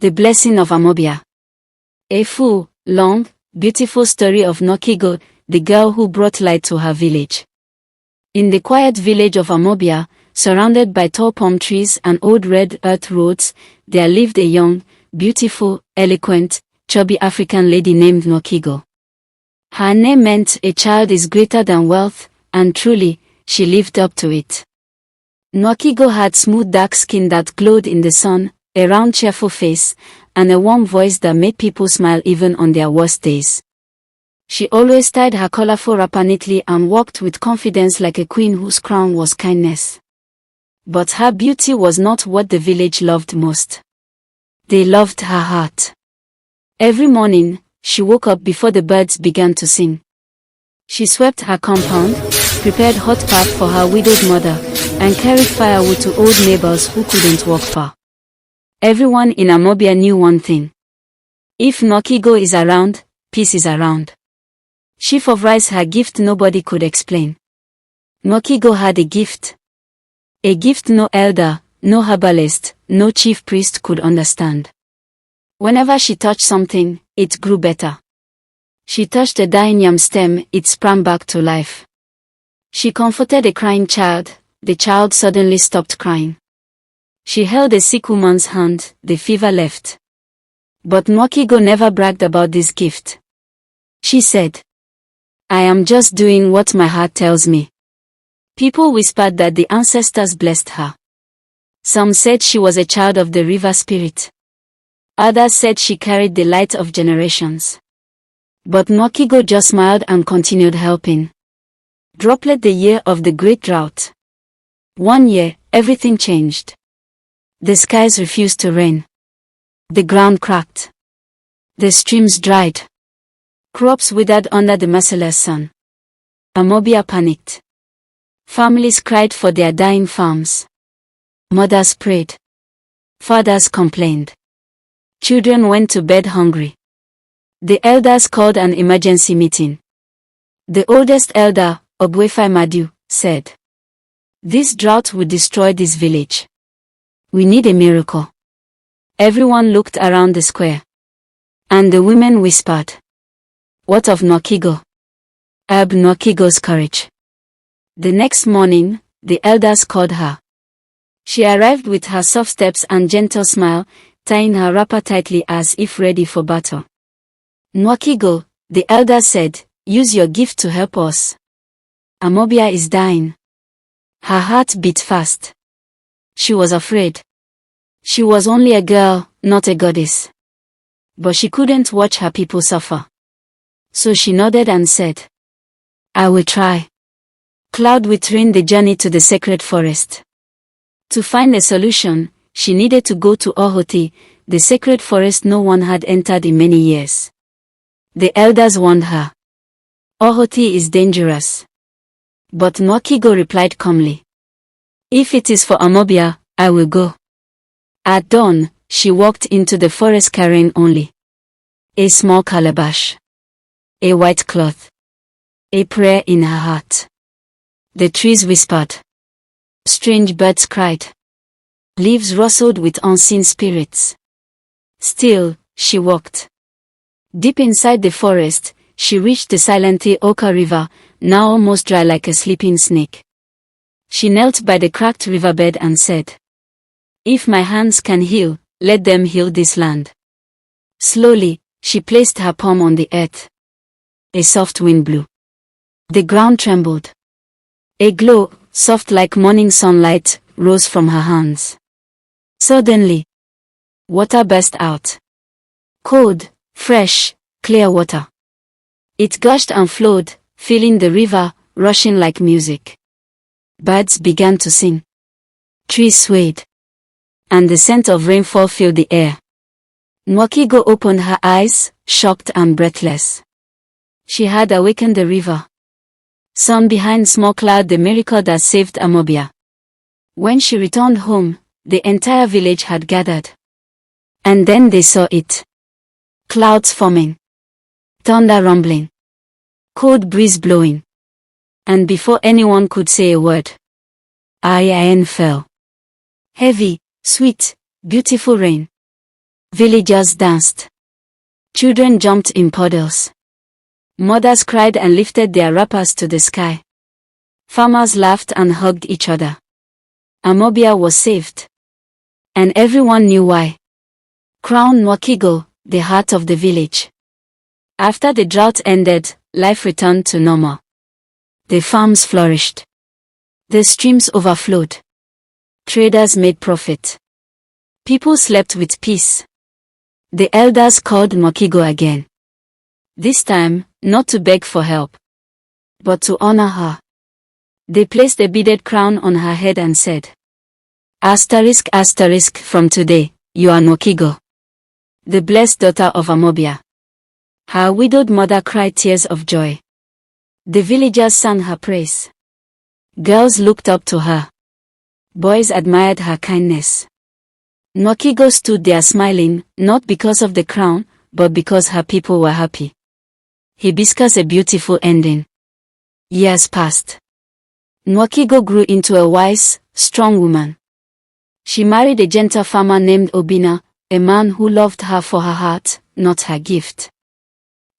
The Blessing of Amawbia. A full, long, beautiful story of Nokigo, the girl who brought light to her village. In the quiet village of Amawbia, surrounded by tall palm trees and old red earth roads, there lived a young, beautiful, eloquent, chubby African lady named Nokigo. Her name meant a child is greater than wealth, and truly, she lived up to it. Nokigo had smooth dark skin that glowed in the sun, a round cheerful face, and a warm voice that made people smile even on their worst days. She always tied her colorful wrapper neatly and walked with confidence like a queen whose crown was kindness. But her beauty was not what the village loved most. They loved her heart. Every morning, she woke up before the birds began to sing. She swept her compound, prepared hot pap for her widowed mother, and carried firewood to old neighbors who couldn't walk far. Everyone in Amawbia knew one thing. If Nokigo is around, peace is around. She provides her gift nobody could explain. Nokigo had a gift. A gift no elder, no herbalist, no chief priest could understand. Whenever she touched something, it grew better. She touched a dying yam stem, it sprang back to life. She comforted a crying child, the child suddenly stopped crying. She held a sick woman's hand, the fever left. But Nokigo never bragged about this gift. She said, "I am just doing what my heart tells me." People whispered that the ancestors blessed her. Some said she was a child of the river spirit. Others said she carried the light of generations. But Nokigo just smiled and continued helping. Droplet the year of the great drought. One year, everything changed. The skies refused to rain. The ground cracked. The streams dried. Crops withered under the merciless sun. Amawbia panicked. Families cried for their dying farms. Mothers prayed. Fathers complained. Children went to bed hungry. The elders called an emergency meeting. The oldest elder, Ogbuefi Madu, said, "This drought will destroy this village. We need a miracle." Everyone looked around the square. And the women whispered, "What of Nokigo?" Nokigo's courage. The next morning, the elders called her. She arrived with her soft steps and gentle smile, tying her wrapper tightly as if ready for battle. "Nokigo," the elders said, "use your gift to help us. Amawbia is dying." Her heart beat fast. She was afraid. She was only a girl, not a goddess. But she couldn't watch her people suffer. So she nodded and said, "I will try." Cloud withdrew the journey to the sacred forest. To find a solution, she needed to go to Ohoti, the sacred forest no one had entered in many years. The elders warned her. "Ohoti is dangerous." But Nokigo replied calmly, "If it is for Amawbia, I will go." At dawn, she walked into the forest carrying only a small calabash, a white cloth, a prayer in her heart. The trees whispered. Strange birds cried. Leaves rustled with unseen spirits. Still, she walked. Deep inside the forest, she reached the silent Oka River, now almost dry like a sleeping snake. She knelt by the cracked riverbed and said, "If my hands can heal, let them heal this land." Slowly, she placed her palm on the earth. A soft wind blew. The ground trembled. A glow, soft like morning sunlight, rose from her hands. Suddenly, water burst out. Cold, fresh, clear water. It gushed and flowed, filling the river, rushing like music. Birds began to sing. Trees swayed. And the scent of rainfall filled the air. Nokigo opened her eyes, shocked and breathless. She had awakened the river. Sun behind small cloud, the miracle that saved Amawbia. When she returned home, the entire village had gathered. And then they saw it. Clouds forming. Thunder rumbling. Cold breeze blowing. And before anyone could say a word, rain fell. Heavy, sweet, beautiful rain. Villagers danced. Children jumped in puddles. Mothers cried and lifted their wrappers to the sky. Farmers laughed and hugged each other. Amawbia was saved. And everyone knew why. Crown Nwakigo, the heart of the village. After the drought ended, life returned to normal. The farms flourished. The streams overflowed. Traders made profit. People slept with peace. The elders called Nwakigo again. This time, not to beg for help, but to honor her. They placed a beaded crown on her head and said, "**** from today, you are Nwakigo, the blessed daughter of Amawbia." Her widowed mother cried tears of joy. The villagers sang her praise. Girls looked up to her. Boys admired her kindness. Nwakigo stood there smiling, not because of the crown, but because her people were happy. Hibiscus a beautiful ending. Years passed. Nwakigo grew into a wise, strong woman. She married a gentle farmer named Obina, a man who loved her for her heart, not her gift.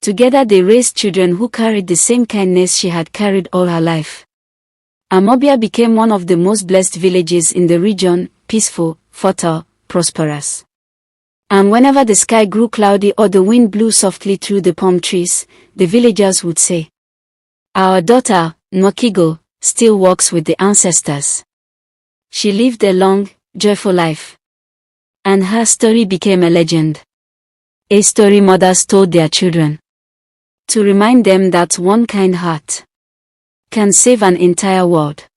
Together they raised children who carried the same kindness she had carried all her life. Amawbia became one of the most blessed villages in the region, peaceful, fertile, prosperous. And whenever the sky grew cloudy or the wind blew softly through the palm trees, the villagers would say, "Our daughter, Nwakigo, still walks with the ancestors." She lived a long, joyful life. And her story became a legend. A story mothers told their children. To remind them that one kind heart can save an entire world.